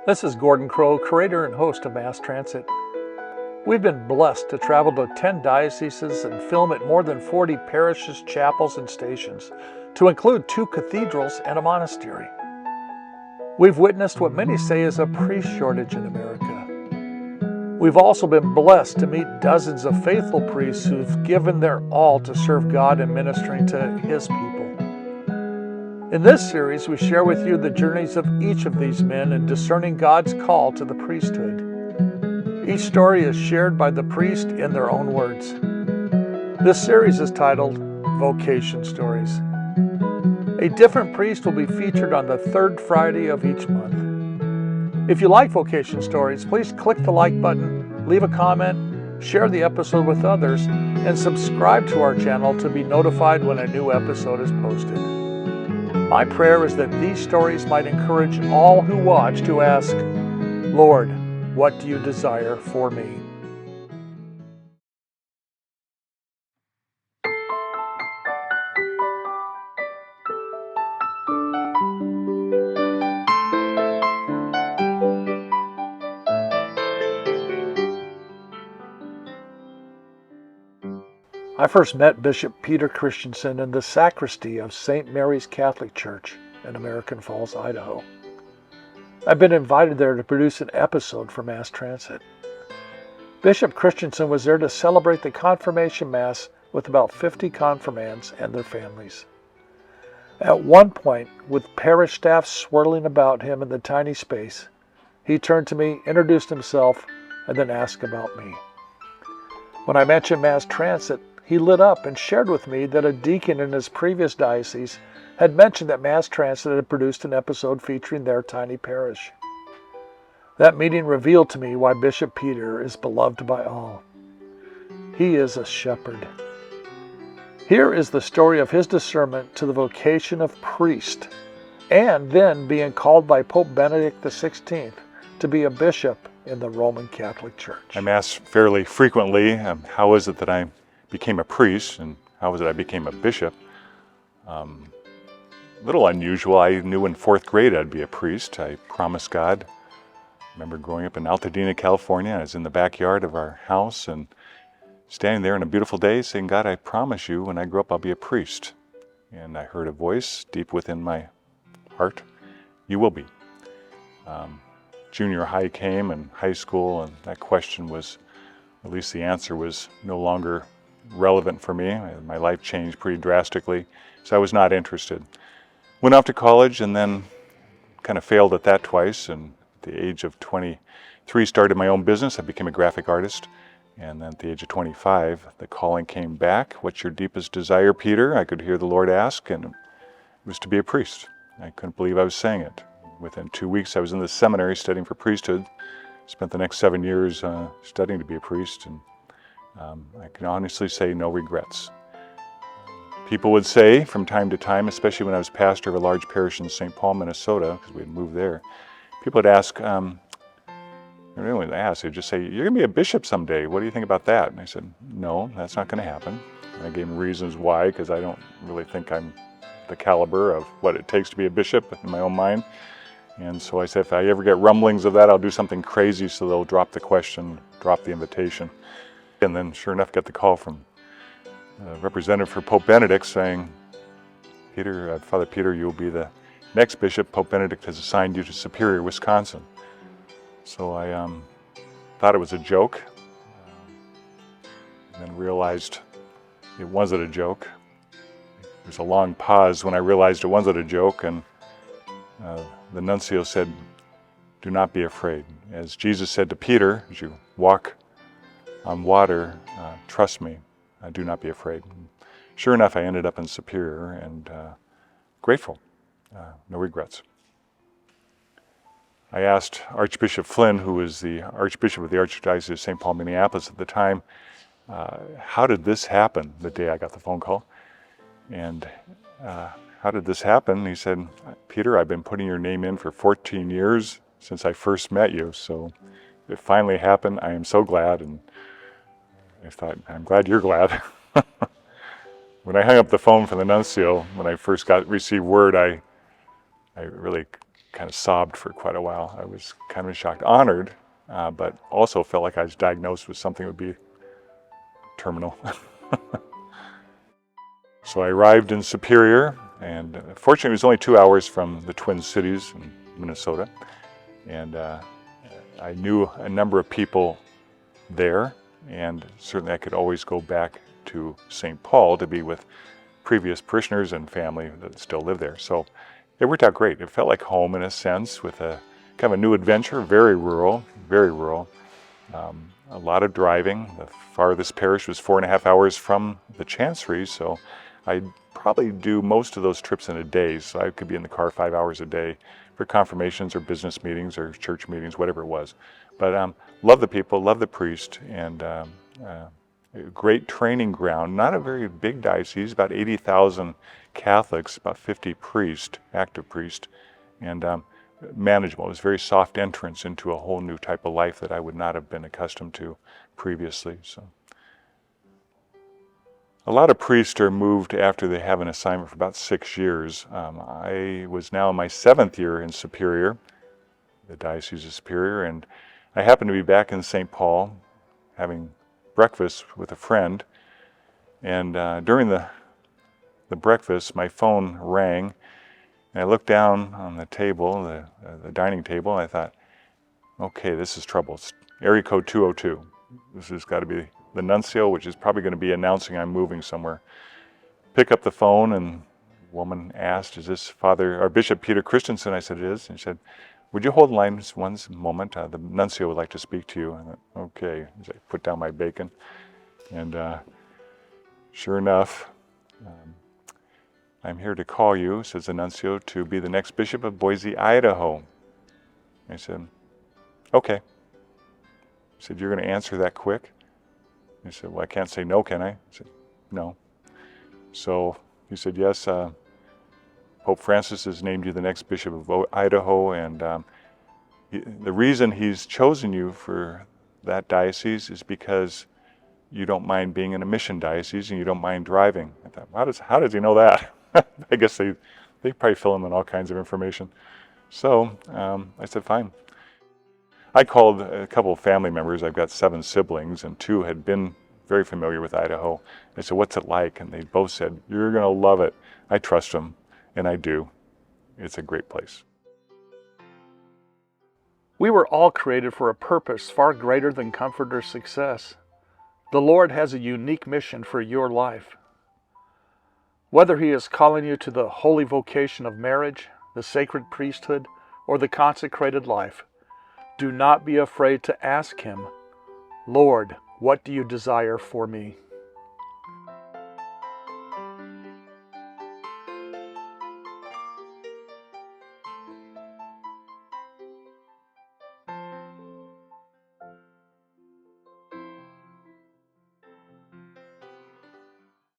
This is Gordon Crow, curator and host of MassTransit. We've been blessed to travel to 10 dioceses and film at more than 40 parishes, chapels, and stations, to include 2 cathedrals and a monastery. We've witnessed what many say is a priest shortage in America. We've also been blessed to meet dozens of faithful priests who've given their all to serve God and ministering to His people. In this series, we share with you the journeys of each of these men in discerning God's call to the priesthood. Each story is shared by the priest in their own words. This series is titled Vocation Stories. A different priest will be featured on the 3rd Friday of each month. If you like Vocation Stories, please click the like button, leave a comment, share the episode with others, and subscribe to our channel to be notified when a new episode is posted. My prayer is that these stories might encourage all who watch to ask, Lord, what do you desire for me? I first met Bishop Peter Christensen in the sacristy of St. Mary's Catholic Church in American Falls, Idaho. I've been invited there to produce an episode for MassTransit. Bishop Christensen was there to celebrate the confirmation mass with about 50 confirmands and their families. At one point, with parish staff swirling about him in the tiny space, he turned to me, introduced himself, and then asked about me. When I mentioned MassTransit, he lit up and shared with me that a deacon in his previous diocese had mentioned that MassTransit had produced an episode featuring their tiny parish. That meeting revealed to me why Bishop Peter is beloved by all. He is a shepherd. Here is the story of his discernment to the vocation of priest, and then being called by Pope Benedict XVI to be a bishop in the Roman Catholic Church. I'm asked fairly frequently, how is it that I became a priest, and how was it I became a bishop? A little unusual. I knew in 4th grade I'd be a priest. I promised God. I remember growing up in Altadena, California. I was in the backyard of our house and standing there on a beautiful day saying, God, I promise you when I grow up I'll be a priest. And I heard a voice deep within my heart, you will be. Junior high came and high school, and that question was, at least the answer was no longer relevant for me. My life changed pretty drastically, so I was not interested. Went off to college and then kind of failed at that twice, and at the age of 23 started my own business. I became a graphic artist, and then at the age of 25 the calling came back. What's your deepest desire, Peter? I could hear the Lord ask, and it was to be a priest. I couldn't believe I was saying it. Within 2 weeks I was in the seminary studying for priesthood. Spent the next 7 years studying to be a priest, and I can honestly say no regrets. People would say from time to time, especially when I was pastor of a large parish in St. Paul, Minnesota, because we had moved there, people would ask, they'd just say, you're going to be a bishop someday. What do you think about that? And I said, no, that's not going to happen. And I gave them reasons why, because I don't really think I'm the caliber of what it takes to be a bishop in my own mind. And so I said, if I ever get rumblings of that, I'll do something crazy so they'll drop the question, drop the invitation. And then sure enough, get the call from a representative for Pope Benedict saying, Peter, Father Peter, you'll be the next bishop. Pope Benedict has assigned you to Superior, Wisconsin. So I thought it was a joke, and then realized it wasn't a joke. There was a long pause when I realized it wasn't a joke, and the nuncio said, do not be afraid. As Jesus said to Peter, as you walk on water, trust me, do not be afraid. Sure enough, I ended up in Superior, and grateful, no regrets. I asked Archbishop Flynn, who was the Archbishop of the Archdiocese of St. Paul, Minneapolis at the time, how did this happen the day I got the phone call? And how did this happen? He said, Peter, I've been putting your name in for 14 years since I first met you, so it finally happened. I am so glad. And I thought, I'm glad you're glad. When I hung up the phone from the nuncio, when I first received word, I really kind of sobbed for quite a while. I was kind of shocked, honored, but also felt like I was diagnosed with something that would be terminal. So I arrived in Superior, and fortunately it was only 2 hours from the Twin Cities in Minnesota, and I knew a number of people there, and certainly I could always go back to St. Paul to be with previous parishioners and family that still live there. So it worked out great. It felt like home in a sense, with a kind of a new adventure, very rural, very rural. A lot of driving. The farthest parish was 4.5 hours from the Chancery, so I'd probably do most of those trips in a day. So I could be in the car 5 hours a day for confirmations or business meetings or church meetings, whatever it was. But love the people, love the priest, and a great training ground. Not a very big diocese, about 80,000 Catholics, about 50 priests, active priests, and manageable. It was a very soft entrance into a whole new type of life that I would not have been accustomed to previously. So, a lot of priests are moved after they have an assignment for about 6 years. I was now in my 7th year in Superior, the Diocese of Superior, and I happened to be back in St. Paul having breakfast with a friend, and during the breakfast my phone rang, and I looked down on the table, the dining table, and I thought, okay, this is trouble. It's area code 202. This has got to be the nuncio, which is probably going to be announcing I'm moving somewhere. Pick up the phone, and a woman asked, is this Father or Bishop Peter Christensen? I said, it is. And she said, would you hold the line just one moment? The nuncio would like to speak to you. I thought, okay. As I put down my bacon, and sure enough, I'm here to call you, says the nuncio, to be the next bishop of Boise, Idaho. I said, okay. He said, you're going to answer that quick? He said, well, I can't say no, can I? I said, no. So he said, yes, Pope Francis has named you the next bishop of Idaho, and the reason he's chosen you for that diocese is because you don't mind being in a mission diocese and you don't mind driving. I thought, how does he know that? I guess they probably fill him in all kinds of information. So I said, fine. I called a couple of family members. I've got 7 siblings, and 2 had been very familiar with Idaho. I said, what's it like? And they both said, you're going to love it. I trust them, and I do. It's a great place. We were all created for a purpose far greater than comfort or success. The Lord has a unique mission for your life. Whether He is calling you to the holy vocation of marriage, the sacred priesthood, or the consecrated life, do not be afraid to ask Him, Lord, what do you desire for me?